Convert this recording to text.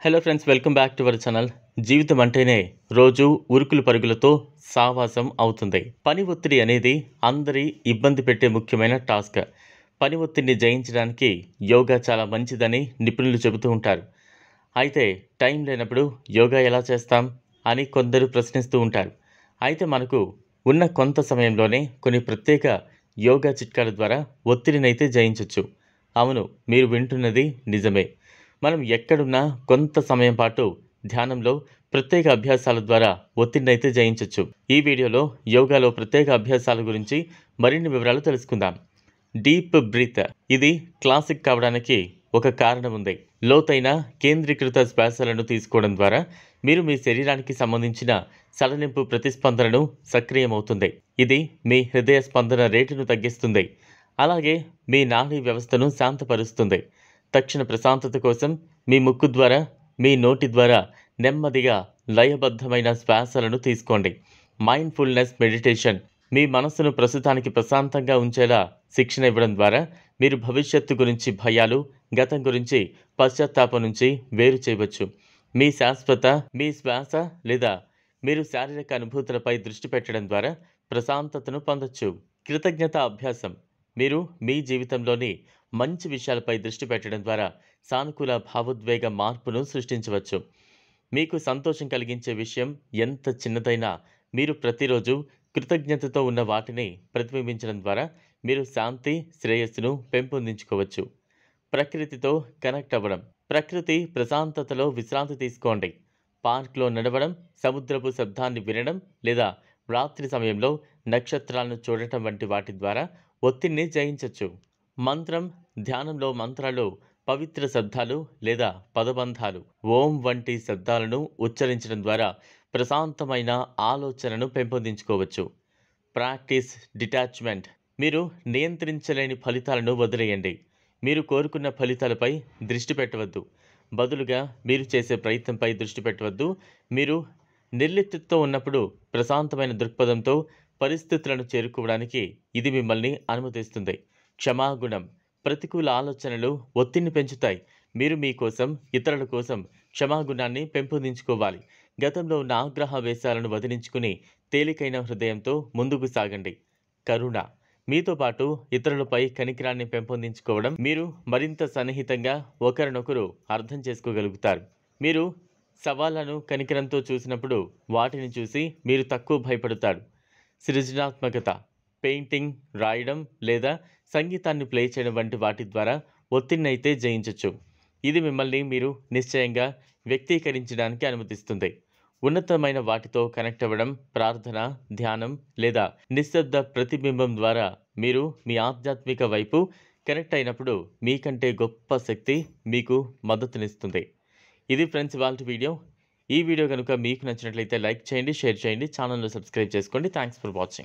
Hello friends, welcome back to our channel. జీవితం అంటేనే రోజు ఉరుకులు పరుగులతో సావాసం అవుతుంది. పని ఒత్తిడి అనేది అందరి ఇబ్బంది పెట్టే ముఖ్యమైన టాస్క్. పని ఒత్తిడిని జయించడానికి యోగా చాలా మంచిదని నిపుణులు చెబుతూ ఉంటారు. అయితే టైం లేనప్పుడు యోగా ఎలా చేస్తాం అని కొందరు ప్రశ్నిస్తూ ఉంటారు. అయితే మనకు ఉన్న కొంత సమయంలోనే కొన్ని ప్రత్యేక యోగా చిట్కాల ద్వారా ఒత్తిడినైతే జయించవచ్చు. అవును, మీరు వింటున్నది నిజమే. మనం ఎక్కడున్నా కొంత సమయం పాటు ధ్యానంలో ప్రత్యేక అభ్యాసాల ద్వారా ఒత్తిడినైతే జయించవచ్చు. ఈ వీడియోలో యోగాలో ప్రత్యేక అభ్యాసాల గురించి మరిన్ని వివరాలు తెలుసుకుందాం. డీప్ బ్రీత్, ఇది క్లాసిక్ కావడానికి ఒక కారణం ఉంది. లోతైన కేంద్రీకృత శ్వాసలను తీసుకోవడం ద్వారా మీరు మీ శరీరానికి సంబంధించిన సడలింపు ప్రతిస్పందనను సక్రియమవుతుంది. ఇది మీ హృదయ స్పందన రేటును తగ్గిస్తుంది, అలాగే మీ నాడీ వ్యవస్థను శాంతపరుస్తుంది. తక్షణ ప్రశాంతత కోసం మీ ముక్కు ద్వారా, మీ నోటి ద్వారా నెమ్మదిగా లయబద్ధమైన శ్వాసలను తీసుకోండి. మైండ్ఫుల్నెస్ మెడిటేషన్, మీ మనస్సును ప్రస్తుతానికి ప్రశాంతంగా ఉంచేలా శిక్షణ ఇవ్వడం ద్వారా మీరు భవిష్యత్తు గురించి భయాలు, గతం గురించి పశ్చాత్తాపం నుంచి వేరు చేయవచ్చు. మీ శ్వాస లేదా మీరు శారీరక అనుభూతులపై దృష్టి పెట్టడం ద్వారా ప్రశాంతతను పొందొచ్చు. కృతజ్ఞత అభ్యాసం, మీరు మీ జీవితంలోని మంచి విషయాలపై దృష్టి పెట్టడం ద్వారా సానుకూల భావోద్వేగ మార్పును సృష్టించవచ్చు. మీకు సంతోషం కలిగించే విషయం ఎంత చిన్నదైనా మీరు ప్రతిరోజు కృతజ్ఞతతో ఉన్న వాటిని ప్రతిబింబించడం ద్వారా మీరు శాంతి, శ్రేయస్సును పెంపొందించుకోవచ్చు. ప్రకృతితో కనెక్ట్ అవ్వడం, ప్రకృతి ప్రశాంతతలో విశ్రాంతి తీసుకోండి. పార్క్లో నడవడం, సముద్రపు శబ్దాన్ని వినడం లేదా రాత్రి సమయంలో నక్షత్రాలను చూడటం వంటి వాటి ద్వారా ఒత్తిడిని జయించవచ్చు. మంత్రం, ధ్యానంలో మంత్రాలు పవిత్ర శబ్దాలు లేదా పదబంధాలు, ఓం వంటి శబ్దాలను ఉచ్చరించడం ద్వారా ప్రశాంతమైన ఆలోచనను పెంపొందించుకోవచ్చు. ప్రాక్టీస్ డిటాచ్మెంట్, మీరు నియంత్రించలేని ఫలితాలను వదిలేయండి. మీరు కోరుకున్న ఫలితాలపై దృష్టి పెట్టవద్దు, బదులుగా మీరు చేసే ప్రయత్నంపై దృష్టి పెట్టవద్దు. మీరు నిర్లిప్తతో ఉన్నప్పుడు ప్రశాంతమైన దృక్పథంతో పరిస్థితులను చేరుకోవడానికి ఇది మిమ్మల్ని అనుమతిస్తుంది. క్షమాగుణం, ప్రతికూల ఆలోచనలు ఒత్తిడిని పెంచుతాయి. మీరు మీకోసం, ఇతరుల కోసం క్షమాగుణాన్ని పెంపొందించుకోవాలి. గతంలో ఉన్న ఆగ్రహావేశాలను వదిలించుకుని తేలికైన హృదయంతో ముందుకు సాగండి. కరుణ, మీతో పాటు ఇతరులపై కనికరాన్ని పెంపొందించుకోవడం మీరు మరింత సన్నిహితంగా ఒకరినొకరు అర్థం చేసుకోగలుగుతారు. మీరు సవాళ్లను కనికరంతో చూసినప్పుడు వాటిని చూసి మీరు తక్కువ భయపడతారు. సృజనాత్మకత, పెయింటింగ్, రాయడం లేదా సంగీతాన్ని ప్లే చేయడం వంటి వాటి ద్వారా ఒత్తిడిని అయితే జయించవచ్చు. ఇది మిమ్మల్ని మీరు నిశ్చయంగా వ్యక్తీకరించడానికి అనుమతిస్తుంది. ఉన్నతమైన వాటితో కనెక్ట్ అవ్వడం, ప్రార్థన, ధ్యానం లేదా నిశ్శబ్ద ప్రతిబింబం ద్వారా మీరు మీ ఆధ్యాత్మిక వైపు కనెక్ట్ అయినప్పుడు మీకంటే గొప్ప శక్తి మీకు మద్దతునిస్తుంది. ఇది ఫ్రెండ్స్ ఇవాల్టి వీడియో. ఈ వీడియో కనుక మీకు నచ్చినట్లయితే లైక్ చేయండి, షేర్ చేయండి, ఛానల్ను సబ్స్క్రైబ్ చేసుకోండి. Thanks for watching.